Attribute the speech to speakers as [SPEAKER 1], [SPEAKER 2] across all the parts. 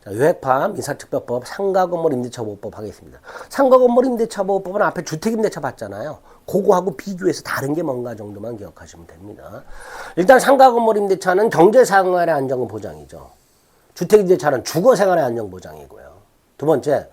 [SPEAKER 1] 유해팜 인사특별법 상가건물 임대차 보호법 하겠습니다. 상가건물 임대차 보호법은 앞에 주택임대차 봤잖아요. 그거하고 비교해서 다른 게 뭔가 정도만 기억하시면 됩니다. 일단 상가건물 임대차는 경제생활의 안정 보장이죠. 주택임대차는 주거생활의 안정 보장이고요. 두 번째,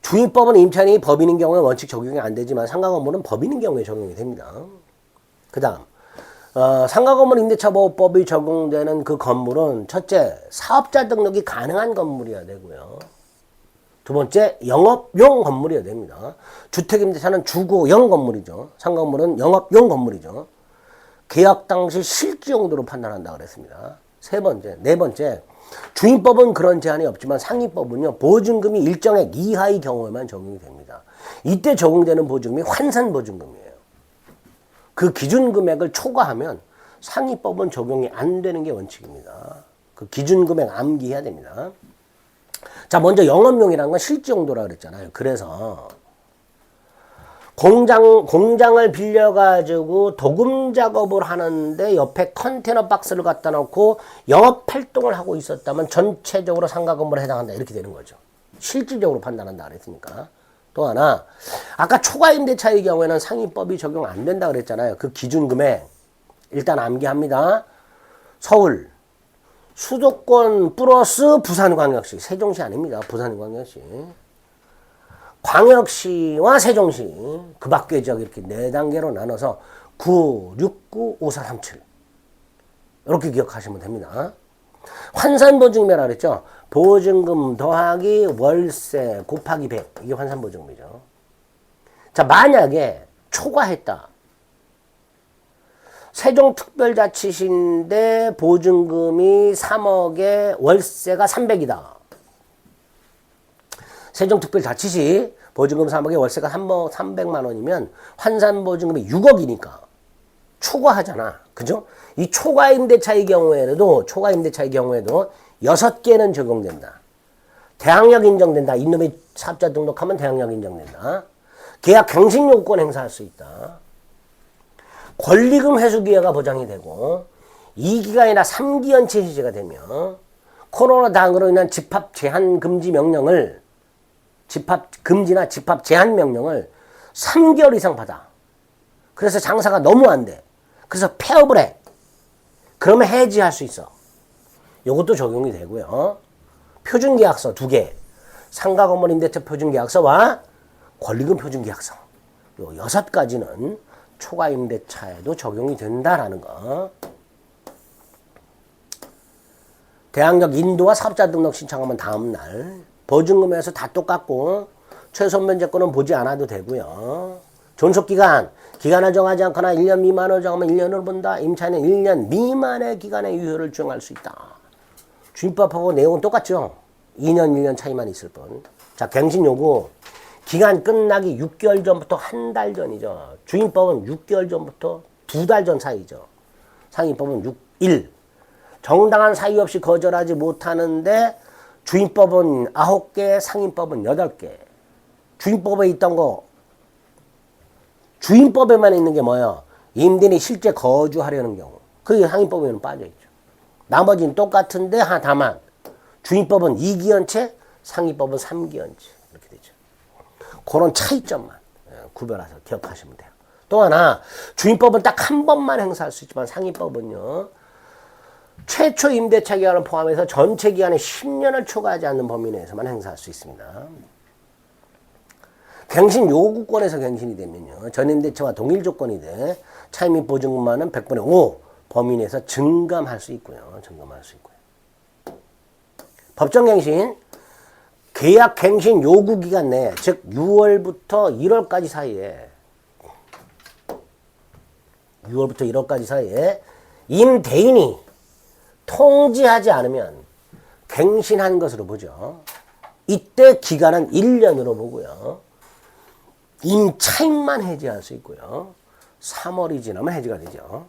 [SPEAKER 1] 주임법은 임차인이 법인인 경우에 원칙 적용이 안 되지만 상가건물은 법인인 경우에 적용이 됩니다. 그 다음 상가건물 임대차 보호법이 적용되는 그 건물은 첫째, 사업자 등록이 가능한 건물이어야 되고요. 두 번째, 영업용 건물이어야 됩니다. 주택임대차는 주거용 건물이죠. 상가건물은 영업용 건물이죠. 계약 당시 실지 용도로 판단한다 그랬습니다. 네 번째, 주임법은 그런 제한이 없지만 상임법은요, 보증금이 일정액 이하의 경우에만 적용이 됩니다. 이때 적용되는 보증금이 환산보증금이에요. 그 기준 금액을 초과하면 상위법은 적용이 안 되는 게 원칙입니다. 그 기준 금액 암기해야 됩니다. 자, 먼저 영업용이라는 건 실지 용도라 그랬잖아요. 그래서 공장을 빌려가지고 도금 작업을 하는데 옆에 컨테이너 박스를 갖다 놓고 영업 활동을 하고 있었다면 전체적으로 상가 건물에 해당한다. 이렇게 되는 거죠. 실질적으로 판단한다 그랬으니까. 또 하나, 아까 초과 임대차의 경우에는 상위법이 적용 안 된다 그랬잖아요. 그 기준 금액 일단 암기합니다. 서울 수도권 플러스 부산광역시, 세종시 아닙니다. 부산광역시, 광역시와 세종시 그 밖의 지역 이렇게 4단계로 나눠서 9, 6, 9, 5, 4, 3, 7 이렇게 기억하시면 됩니다. 환산보증금이라고 그랬죠. 보증금 더하기 월세 곱하기 100. 이게 환산보증금이죠. 자, 만약에 초과했다. 세종특별자치시인데 보증금이 3억에 월세가 300이다. 세종특별자치시 보증금 3억에 월세가 300만 원이면 환산보증금이 6억이니까 초과하잖아. 그죠? 이 초과임대차의 경우에도 6개는 적용된다. 대항력 인정된다. 이놈의 사업자 등록하면 대항력 인정된다. 계약 갱신 요건 행사할 수 있다. 권리금 회수 기회가 보장이 되고 2기가 아니라 3기 연체 해제가 되며 코로나 당으로 인한 집합 제한 금지 명령을 집합 금지나 집합 제한 명령을 3개월 이상 받아. 그래서 장사가 너무 안 돼. 그래서 폐업을 해. 그러면 해지할 수 있어. 이것도 적용이 되고요. 표준계약서 2개. 상가건물 임대차 표준계약서와 권리금 표준계약서. 요 6가지는 초과임대차에도 적용이 된다라는 거. 대항력 인도와 사업자 등록 신청하면 다음날. 보증금에서 다 똑같고 최소 면제권은 보지 않아도 되고요. 존속기간, 기간을 정하지 않거나 1년 미만으로 정하면 1년으로 본다. 임차인은 1년 미만의 기간의 유효를 주장할 수 있다. 주임법하고 내용은 똑같죠. 2년, 1년 차이만 있을 뿐. 자, 갱신 요구. 기간 끝나기 6개월 전부터 한 달 전이죠. 주임법은 6개월 전부터 2달 전 사이죠. 상임법은 6일. 정당한 사유 없이 거절하지 못하는데 주임법은 9개, 상임법은 8개. 주임법에 있던 거, 주임법에만 있는 게 뭐예요? 임대인이 실제 거주하려는 경우. 그게 상임법에는 빠져있죠. 나머지는 똑같은데 다만 주임법은 2기연체, 상임법은 3기연체. 이렇게 되죠. 그런 차이점만 구별해서 기억하시면 돼요. 또 하나, 주임법은 딱 한 번만 행사할 수 있지만 상임법은요, 최초 임대차 기간을 포함해서 전체 기간에 10년을 초과하지 않는 범위 내에서만 행사할 수 있습니다. 갱신 요구권에서 갱신이 되면요, 전임대차와 동일 조건이 돼 차임 및 보증금만은 100분의 5 범위 내에서 증감할 수 있고요. 증감할 수 있고요. 법정갱신, 계약 갱신 요구 기간 내에, 즉 6월부터 1월까지 사이에 6월부터 1월까지 사이에 임대인이 통지하지 않으면 갱신한 것으로 보죠. 이때 기간은 1년으로 보고요. 임차인만 해지할 수 있고요. 3월이 지나면 해지가 되죠.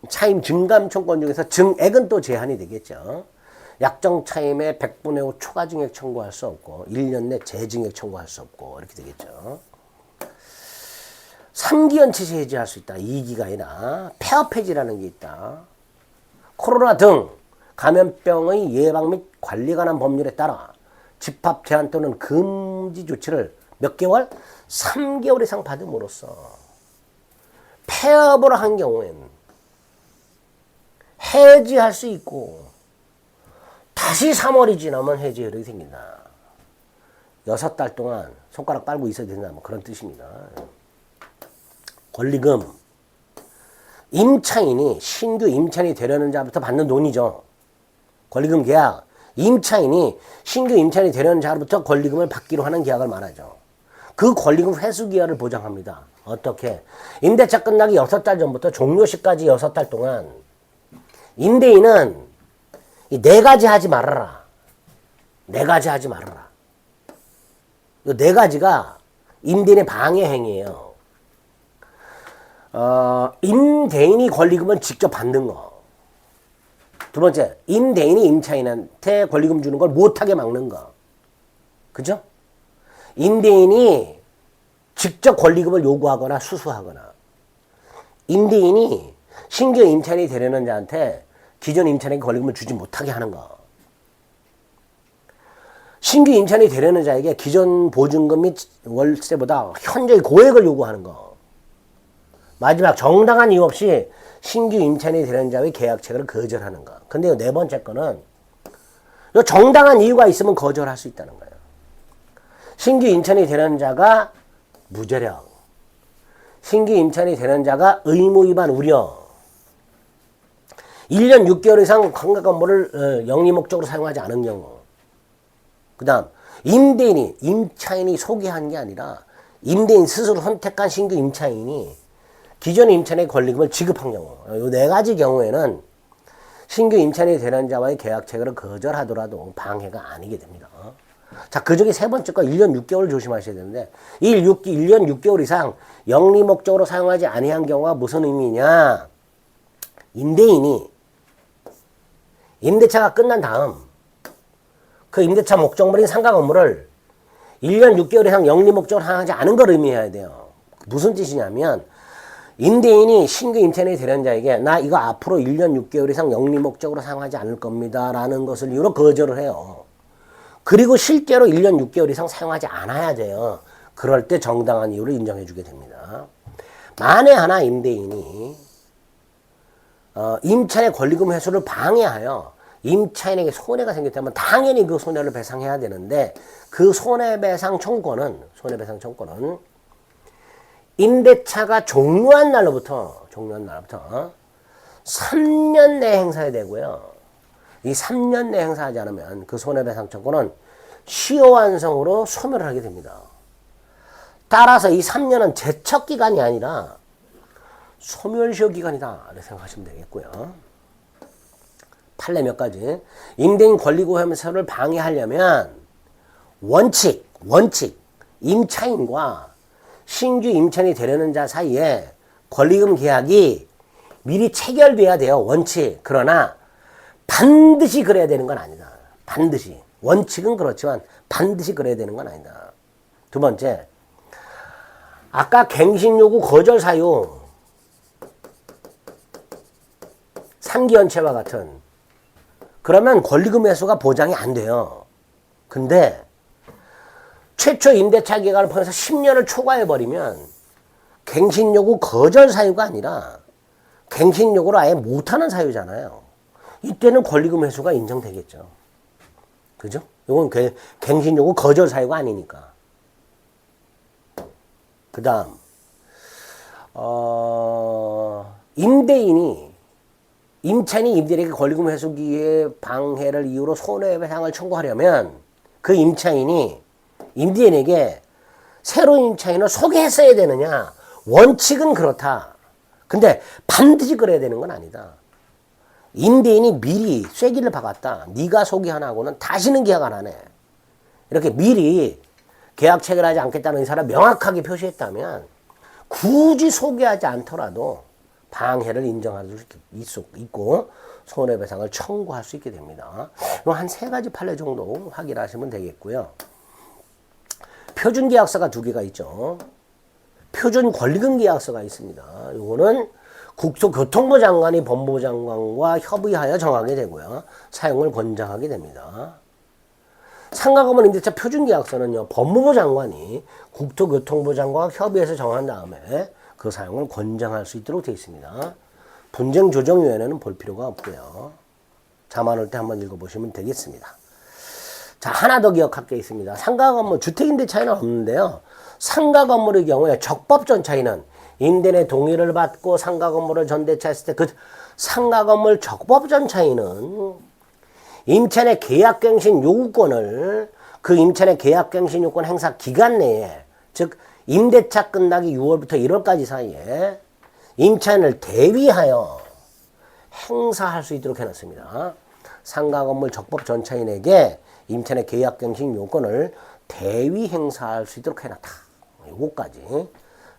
[SPEAKER 1] 차임 증감 청구권 중에서 증액은 또 제한이 되겠죠. 약정 차임의 100분의 5 초과 증액 청구할 수 없고 1년 내 재증액 청구할 수 없고 이렇게 되겠죠. 3기 연체시 해지할 수 있다. 2기가 아니라 폐업 해지라는 게 있다. 코로나 등 감염병의 예방 및 관리에 관한 법률에 따라 집합 제한 또는 금지 조치를 몇 개월? 3개월 이상 받음으로써 폐업을 한 경우에는 해지할 수 있고 다시 3월이 지나면 해지 효력이 생긴다. 6달 동안 손가락 빨고 있어야 된다. 뭐 그런 뜻입니다. 권리금. 임차인이 신규 임차인이 되려는 자부터 받는 돈이죠. 권리금 계약. 임차인이 신규 임차인이 되려는 자로부터 권리금을 받기로 하는 계약을 말하죠. 그 권리금 회수 기한을 보장합니다. 어떻게? 임대차 끝나기 6달 전부터 종료 시까지 6달 동안 임대인은 이 4가지 하지 말아라. 4가지 하지 말아라. 이 4가지가 임대인의 방해 행위예요. 임대인이 권리금을 직접 받는 거. 두 번째, 임대인이 임차인한테 권리금 주는 걸 못하게 막는 거. 그죠? 임대인이 직접 권리금을 요구하거나 수수하거나, 임대인이 신규 임차인이 되려는 자한테 기존 임차인에게 권리금을 주지 못하게 하는 거. 신규 임차인이 되려는 자에게 기존 보증금 및 월세보다 현저히 고액을 요구하는 거. 마지막, 정당한 이유 없이 신규 임차인이 되려는 자의 계약 체결을 거절하는 거. 근데 네 번째 거는 정당한 이유가 있으면 거절할 수 있다는 거예요. 신규 임차인이 되려는 자가 무자력, 신규 임차인이 되려는 자가 의무 위반 우려, 1년 6개월 이상 관광 건물을 영리 목적으로 사용하지 않은 경우, 그 다음 임대인이 임차인이 소개한 게 아니라 임대인 스스로 선택한 신규 임차인이 기존 임차인의 권리금을 지급한 경우, 이 4가지 경우에는 신규 임차인이 되는 자와의 계약 체결을 거절하더라도 방해가 아니게 됩니다. 자, 그 중에 세 번째 거 1년 6개월 조심하셔야 되는데, 1년 6개월 이상 영리 목적으로 사용하지 아니한 경우가 무슨 의미냐? 임대인이 임대차가 끝난 다음 그 임대차 목적물인 상가 건물을 1년 6개월 이상 영리 목적으로 사용하지 않은 걸 의미해야 돼요. 무슨 뜻이냐면, 임대인이 신규 임차인이 되려는 자에게 나 이거 앞으로 1년 6개월 이상 영리 목적으로 사용하지 않을 겁니다 라는 것을 이유로 거절을 해요. 그리고 실제로 1년 6개월 이상 사용하지 않아야 돼요. 그럴 때 정당한 이유를 인정해 주게 됩니다. 만에 하나 임대인이 임차인의 권리금 회수를 방해하여 임차인에게 손해가 생겼다면 당연히 그 손해를 배상해야 되는데, 그 손해배상 청구권은 임대차가 종료한 날로부터 3년 내에 행사해야 되고요. 이 3년 내에 행사하지 않으면 그 손해배상 청구는 시효완성으로 소멸을 하게 됩니다. 따라서 이 3년은 제척기간이 아니라 소멸시효 기간이다 이렇게 생각하시면 되겠고요. 판례 몇 가지. 임대인 권리금 회수를 방해하려면 원칙 임차인과 신규 임차인이 되려는 자 사이에 권리금 계약이 미리 체결돼야 돼요. 원칙. 그러나 반드시 그래야 되는 건 아니다. 반드시. 원칙은 그렇지만 반드시 그래야 되는 건 아니다. 두 번째, 아까 갱신요구 거절 사유 3기 연체와 같은, 그러면 권리금 회수가 보장이 안 돼요. 근데 최초 임대차 기간을 포함해서 10년을 초과해버리면 갱신요구 거절 사유가 아니라 갱신요구를 아예 못하는 사유잖아요. 이때는 권리금 회수가 인정되겠죠. 그죠? 이건 갱신요구 거절 사유가 아니니까. 그 다음 임차인이 임대인에게 권리금 회수기의 방해를 이유로 손해배상을 청구하려면 그 임차인이 임대인에게 새로운 임차인을 소개했어야 되느냐? 원칙은 그렇다. 근데 반드시 그래야 되는 건 아니다. 임대인이 미리 쐐기를 박았다. 네가 소개 안 하고는 다시는 계약 안 하네. 이렇게 미리 계약 체결하지 않겠다는 의사를 명확하게 표시했다면 굳이 소개하지 않더라도 방해를 인정할 수 있고 손해배상을 청구할 수 있게 됩니다. 한 3가지 판례 정도 확인하시면 되겠고요. 표준계약서가 2개가 있죠. 표준 권리금 계약서가 있습니다. 이거는 국토교통부 장관이 법무부 장관과 협의하여 정하게 되고요. 사용을 권장하게 됩니다. 상가건물 임대차 표준계약서는요. 법무부 장관이 국토교통부 장관과 협의해서 정한 다음에 그 사용을 권장할 수 있도록 되어 있습니다. 분쟁조정위원회는 볼 필요가 없고요. 자만할 때 한번 읽어보시면 되겠습니다. 자, 하나 더 기억할 게 있습니다. 상가건물, 주택임대 차이는 없는데요. 상가건물의 경우에 적법전 차이는 임대인의 동의를 받고 상가건물을 전대차했을 때 그 상가건물 적법전 차이는 임차인의 계약갱신 요구권을 그 임차인의 계약갱신 요건 행사 기간 내에, 즉 임대차 끝나기 6월부터 1월까지 사이에 임차인을 대위하여 행사할 수 있도록 해놨습니다. 상가건물 적법 전차인에게 임차인의 계약갱신 요건을 대위 행사할 수 있도록 해놨다. 요거까지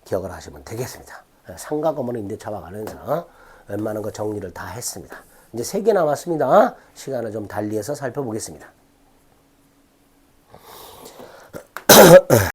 [SPEAKER 1] 기억을 하시면 되겠습니다. 상가건물 임대차와 관련해서 웬만한 거 정리를 다 했습니다. 이제 3개 남았습니다. 시간을 좀 달리해서 살펴보겠습니다.